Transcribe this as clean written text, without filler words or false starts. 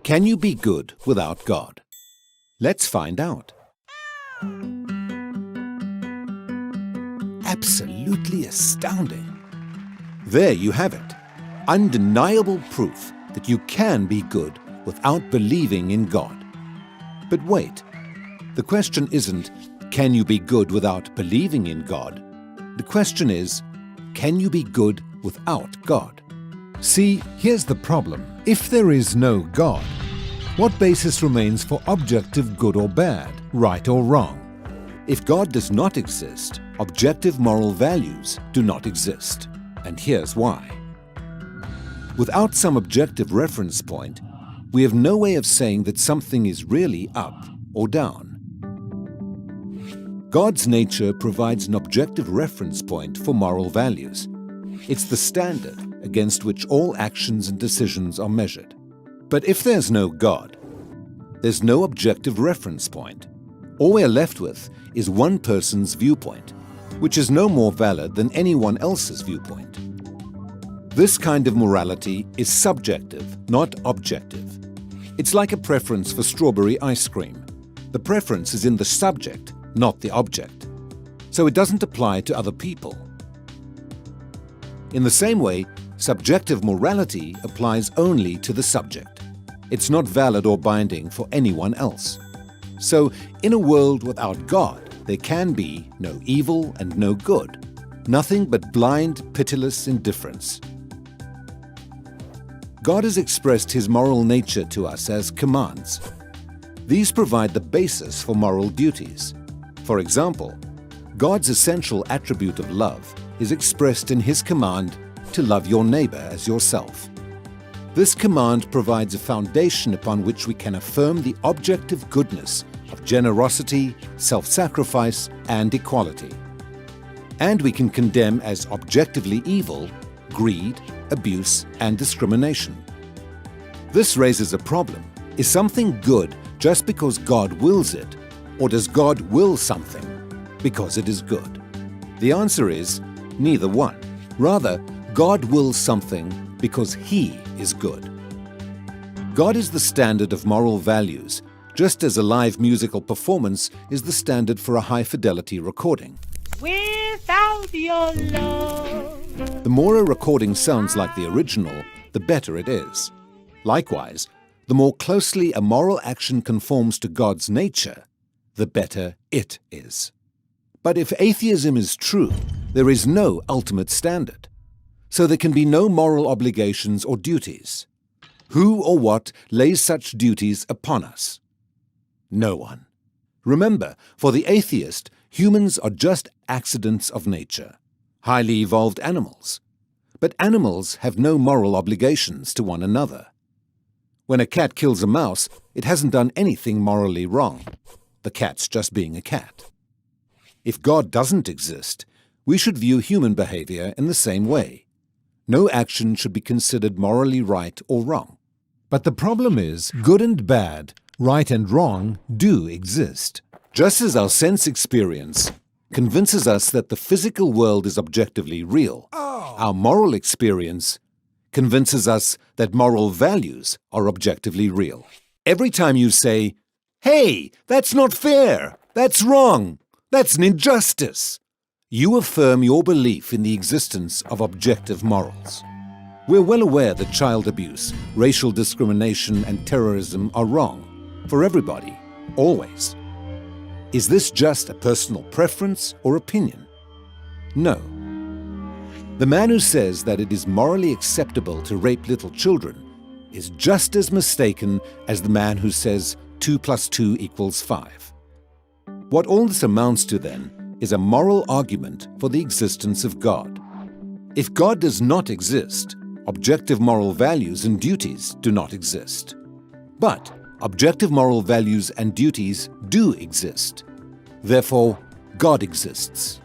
Can you be good without God? Let's find out. Absolutely astounding. There you have it. Undeniable proof that you can be good without believing in God. But wait, the question isn't, can you be good without believing in God? The question is, can you be good without God? See, here's the problem. If there is no God, what basis remains for objective good or bad, right or wrong? If God does not exist, objective moral values do not exist. And here's why. Without some objective reference point, we have no way of saying that something is really up or down. God's nature provides an objective reference point for moral values. It's the standard against which all actions and decisions are measured. But if there's no God, there's no objective reference point. All we're left with is one person's viewpoint, which is no more valid than anyone else's viewpoint. This kind of morality is subjective, not objective. It's like a preference for strawberry ice cream. The preference is in the subject, not the object. So it doesn't apply to other people. In the same way, subjective morality applies only to the subject. It's not valid or binding for anyone else. So, in a world without God, there can be no evil and no good, nothing but blind, pitiless indifference. God has expressed His moral nature to us as commands. These provide the basis for moral duties. For example, God's essential attribute of love is expressed in His command to love your neighbor as yourself. This command provides a foundation upon which we can affirm the objective goodness of generosity, self-sacrifice, and equality. And we can condemn as objectively evil greed, abuse, and discrimination. This raises a problem. Is something good just because God wills it, or does God will something because it is good? The answer is neither one. Rather, God wills something because He is good. God is the standard of moral values, just as a live musical performance is the standard for a high-fidelity recording. Without your love. The more a recording sounds like the original, the better it is. Likewise, the more closely a moral action conforms to God's nature, the better it is. But if atheism is true, there is no ultimate standard. So there can be no moral obligations or duties. Who or what lays such duties upon us? No one. Remember, for the atheist, humans are just accidents of nature, highly evolved animals. But animals have no moral obligations to one another. When a cat kills a mouse, it hasn't done anything morally wrong. The cat's just being a cat. If God doesn't exist, we should view human behavior in the same way. No action should be considered morally right or wrong. But the problem is, good and bad, right and wrong, do exist. Just as our sense experience convinces us that the physical world is objectively real, our moral experience convinces us that moral values are objectively real. Every time you say, "Hey, that's not fair, that's wrong, that's an injustice," you affirm your belief in the existence of objective morals. We're well aware that child abuse, racial discrimination, and terrorism are wrong for everybody, always. Is this just a personal preference or opinion? No. The man who says that it is morally acceptable to rape little children is just as mistaken as the man who says 2 + 2 = 5. What all this amounts to, then, is a moral argument for the existence of God. If God does not exist, objective moral values and duties do not exist. But objective moral values and duties do exist. Therefore, God exists.